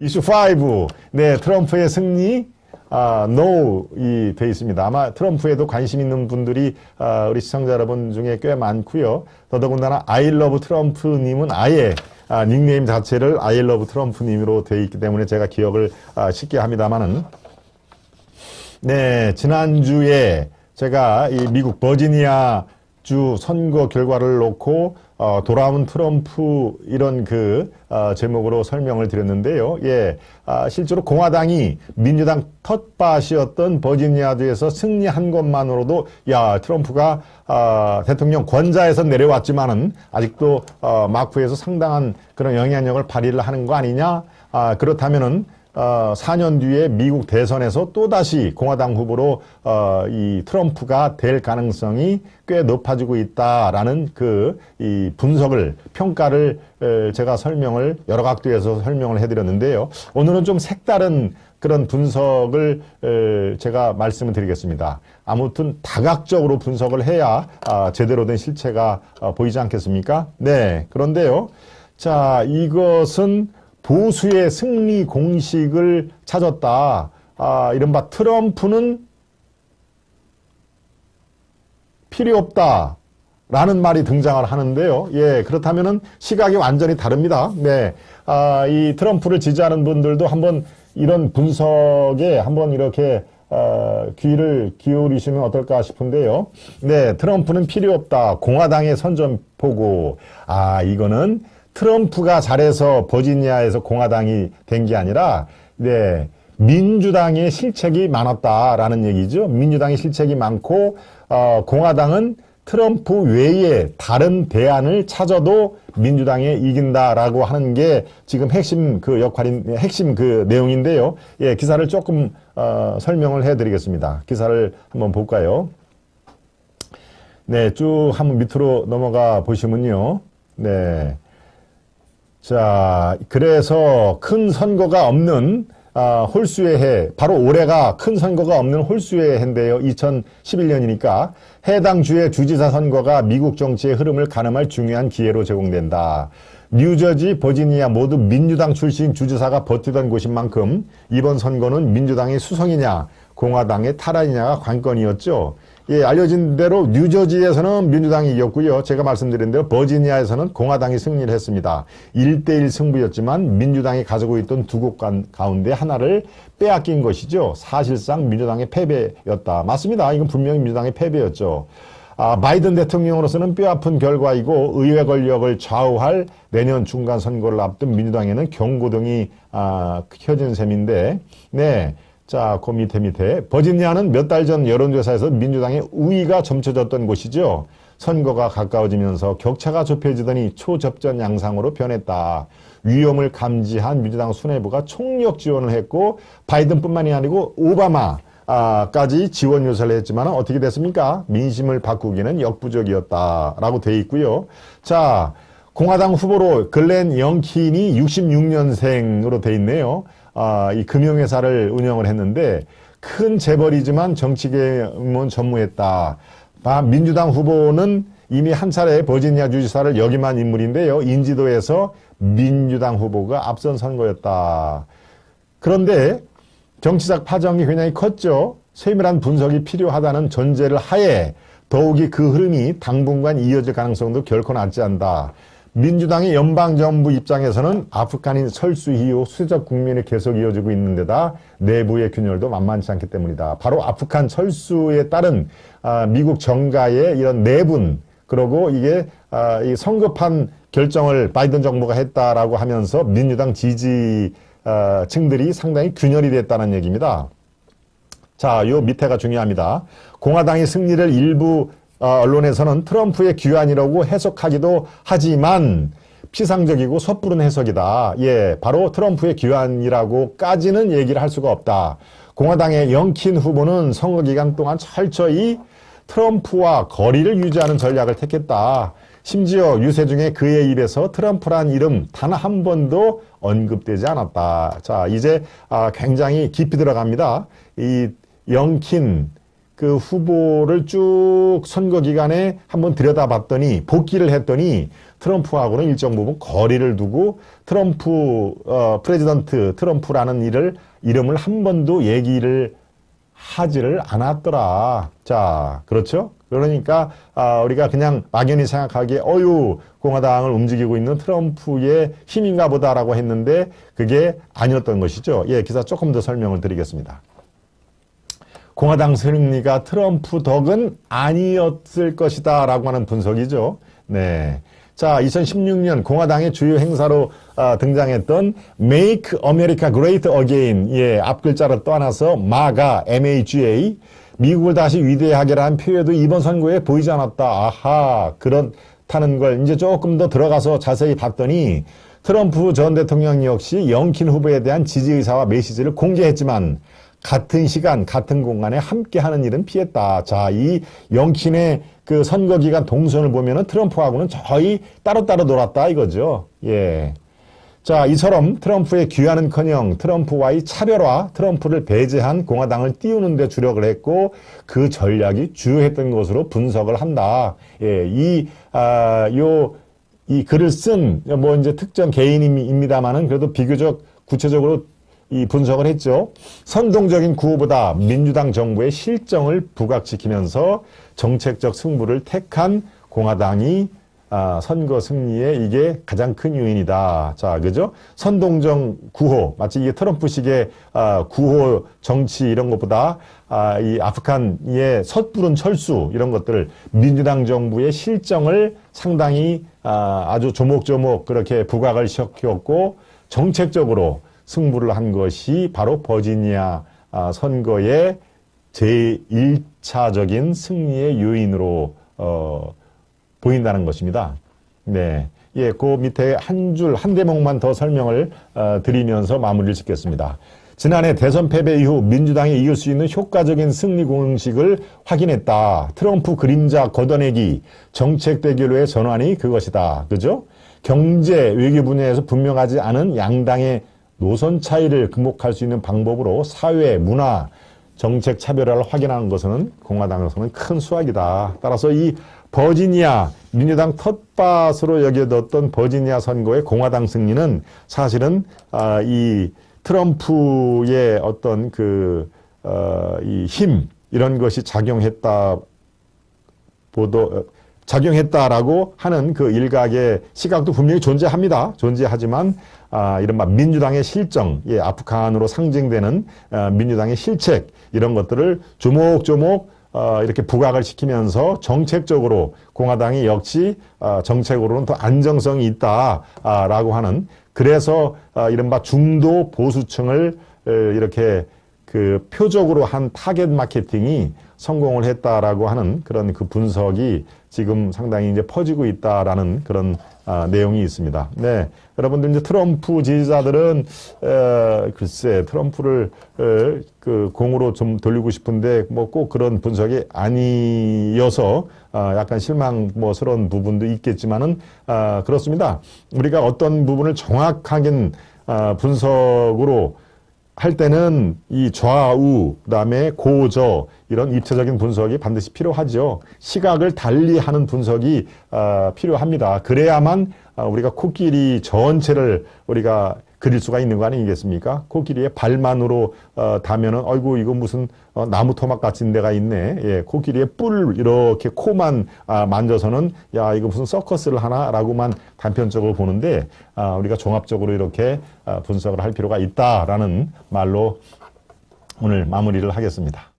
이슈 5. 네, 트럼프의 승리, 노이 돼 있습니다. 아마 트럼프에도 관심 있는 분들이, 우리 시청자 여러분 중에 꽤 많고요. 더더군다나 I love 트럼프님은 아예, 닉네임 자체를 I love 트럼프님으로 돼 있기 때문에 제가 기억을 쉽게 합니다만은, 네, 지난주에 제가 이 미국 버지니아 주 선거 결과를 놓고 돌아온 트럼프 이런 제목으로 설명을 드렸는데요. 예, 실제로 공화당이 민주당 텃밭이었던 버지니아주에서 승리한 것만으로도 야, 트럼프가 대통령 권좌에서 내려왔지만은 아직도 마크에서 상당한 그런 영향력을 발휘를 하는 거 아니냐? 그렇다면은 4년 뒤에 미국 대선에서 또다시 공화당 후보로 이 트럼프가 될 가능성이 꽤 높아지고 있다라는 이 분석을, 평가를 제가 여러 각도에서 설명을 해드렸는데요. 오늘은 좀 색다른 그런 분석을 제가 말씀을 드리겠습니다. 아무튼 다각적으로 분석을 해야 제대로 된 실체가 보이지 않겠습니까? 네, 그런데요. 자, 이것은 보수의 승리 공식을 찾았다. 이른바 트럼프는 필요 없다. 라는 말이 등장을 하는데요. 예, 그렇다면은 시각이 완전히 다릅니다. 네. 이 트럼프를 지지하는 분들도 한번 이런 분석에 한번 이렇게, 귀를 기울이시면 어떨까 싶은데요. 네, 트럼프는 필요 없다. 공화당의 선전포고. 이거는 트럼프가 잘해서 버지니아에서 공화당이 된 게 아니라, 네, 민주당의 실책이 많았다라는 얘기죠. 민주당의 실책이 많고, 공화당은 트럼프 외에 다른 대안을 찾아도 민주당에 이긴다라고 하는 게 지금 핵심 핵심 내용인데요. 예, 기사를 조금, 설명을 해 드리겠습니다. 기사를 한번 볼까요? 네, 쭉 한번 밑으로 넘어가 보시면요. 네. 자, 그래서 큰 선거가 없는 홀수의 해, 바로 올해가 큰 선거가 없는 홀수의 해인데요. 2011년이니까 해당 주의 주지사 선거가 미국 정치의 흐름을 가늠할 중요한 기회로 제공된다. 뉴저지, 버지니아 모두 민주당 출신 주지사가 버티던 곳인 만큼 이번 선거는 민주당의 수성이냐 공화당의 탈환이냐가 관건이었죠. 예, 알려진 대로 뉴저지에서는 민주당이 이겼고요. 제가 말씀드린 대로 버지니아에서는 공화당이 승리를 했습니다. 1대1 승부였지만 민주당이 가지고 있던 두 곳 가운데 하나를 빼앗긴 것이죠. 사실상 민주당의 패배였다. 맞습니다. 이건 분명히 민주당의 패배였죠. 바이든 대통령으로서는 뼈아픈 결과이고 의회 권력을 좌우할 내년 중간 선거를 앞둔 민주당에는 경고등이 켜진 셈인데, 네. 자, 그 밑에. 버지니아는 몇 달 전 여론조사에서 민주당의 우위가 점쳐졌던 곳이죠. 선거가 가까워지면서 격차가 좁혀지더니 초접전 양상으로 변했다. 위험을 감지한 민주당 수뇌부가 총력 지원을 했고, 바이든뿐만이 아니고 오바마까지 지원 요사를 했지만 어떻게 됐습니까? 민심을 바꾸기는 역부족이었다라고 돼 있고요. 자, 공화당 후보로 글렌 영킨이 66년생으로 돼 있네요. 이 금융회사를 운영을 했는데 큰 재벌이지만 정치계문 전무했다. 민주당 후보는 이미 한 차례 버지니아 주지사를 역임한 인물인데요. 인지도에서 민주당 후보가 앞선 선거였다. 그런데 정치적 파장이 굉장히 컸죠. 세밀한 분석이 필요하다는 전제를 하에 더욱이 그 흐름이 당분간 이어질 가능성도 결코 낮지 않다. 민주당의 연방정부 입장에서는 아프간인 철수 이후 수적 국면이 계속 이어지고 있는 데다 내부의 균열도 만만치 않기 때문이다. 바로 아프간 철수에 따른 미국 정가의 이런 내분, 그리고 이게 이 성급한 결정을 바이든 정부가 했다라고 하면서 민주당 지지층들이 상당히 균열이 됐다는 얘기입니다. 자, 요 밑에가 중요합니다. 공화당의 승리를 일부 언론에서는 트럼프의 귀환이라고 해석하기도 하지만 피상적이고 섣부른 해석이다. 예, 바로 트럼프의 귀환이라고까지는 얘기를 할 수가 없다. 공화당의 영킨 후보는 선거 기간 동안 철저히 트럼프와 거리를 유지하는 전략을 택했다. 심지어 유세 중에 그의 입에서 트럼프란 이름 단 한 번도 언급되지 않았다. 자, 이제 굉장히 깊이 들어갑니다. 이 영킨 그 후보를 쭉 선거 기간에 한번 들여다봤더니 복귀를 했더니 트럼프하고는 일정 부분 거리를 두고 트럼프 프레지던트 트럼프라는 이름을 한 번도 얘기를 하지를 않았더라. 자, 그렇죠? 그러니까 우리가 그냥 막연히 생각하기에 공화당을 움직이고 있는 트럼프의 힘인가 보다라고 했는데 그게 아니었던 것이죠. 예, 기사 조금 더 설명을 드리겠습니다. 공화당 승리가 트럼프 덕은 아니었을 것이다 라고 하는 분석이죠. 네. 자, 2016년 공화당의 주요 행사로 등장했던 Make America Great Again, 예, 앞글자를 떠나서 MAGA, MAGA, 미국을 다시 위대하게라는 표현도 이번 선거에 보이지 않았다. 아하, 그렇다는 걸 이제 조금 더 들어가서 자세히 봤더니 트럼프 전 대통령 역시 영킨 후보에 대한 지지 의사와 메시지를 공개했지만 같은 시간, 같은 공간에 함께하는 일은 피했다. 자, 이 영킨의 그 선거 기간 동선을 보면은 트럼프하고는 거의 따로따로 놀았다 이거죠. 예. 자, 이처럼 트럼프의 귀환은커녕 트럼프와의 차별화, 트럼프를 배제한 공화당을 띄우는 데 주력을 했고 그 전략이 주요했던 것으로 분석을 한다. 예, 이 글을 쓴 이제 특정 개인입니다만은 그래도 비교적 구체적으로 이 분석을 했죠. 선동적인 구호보다 민주당 정부의 실정을 부각시키면서 정책적 승부를 택한 공화당이 선거 승리에 이게 가장 큰 요인이다. 자, 그죠? 선동적 구호, 마치 이게 트럼프식의 구호 정치 이런 것보다 이 아프간의 섣부른 철수 이런 것들을 민주당 정부의 실정을 상당히 아주 조목조목 그렇게 부각을 시켰고 정책적으로 승부를 한 것이 바로 버지니아 선거의 제1차적인 승리의 요인으로 보인다는 것입니다. 네. 예, 그 밑에 한 대목만 더 설명을 드리면서 마무리를 짓겠습니다. 지난해 대선 패배 이후 민주당이 이길 수 있는 효과적인 승리 공식을 확인했다. 트럼프 그림자 걷어내기, 정책 대결로의 전환이 그것이다. 그죠? 경제, 외교 분야에서 분명하지 않은 양당의 노선 차이를 극복할 수 있는 방법으로 사회, 문화, 정책 차별화를 확인하는 것은 공화당에서는 큰 수확이다. 따라서 이 버지니아, 민주당 텃밭으로 여겨뒀던 버지니아 선거의 공화당 승리는 사실은 이 트럼프의 어떤 이 힘, 이런 것이 작용했다라고 하는 그 일각의 시각도 분명히 존재합니다. 존재하지만 이른바 민주당의 실정, 예, 아프간으로 상징되는 민주당의 실책 이런 것들을 조목조목 이렇게 부각을 시키면서 정책적으로 공화당이 역시 정책으로는 더 안정성이 있다라고 하는 그래서 이른바 중도 보수층을 이렇게 그 표적으로 한 타겟 마케팅이 성공을 했다라고 하는 그런 그 분석이 지금 상당히 이제 퍼지고 있다라는 그런 내용이 있습니다. 네. 여러분들 이제 트럼프 지지자들은 글쎄 트럼프를 그 공으로 좀 돌리고 싶은데 뭐 꼭 그런 분석이 아니어서 약간 실망스러운 부분도 있겠지만은 그렇습니다. 우리가 어떤 부분을 정확하게 분석으로 할 때는 이 좌우, 그다음에 고저 이런 입체적인 분석이 반드시 필요하죠. 시각을 달리하는 분석이 필요합니다. 그래야만 우리가 코끼리 전체를 우리가 그릴 수가 있는 거 아니겠습니까? 코끼리의 발만으로 다면은 아이고 이거 무슨 나무 토막 같은 데가 있네. 예, 코끼리의 뿔 이렇게 코만 만져서는 야 이거 무슨 서커스를 하나라고만 단편적으로 보는데 우리가 종합적으로 이렇게 분석을 할 필요가 있다라는 말로 오늘 마무리를 하겠습니다.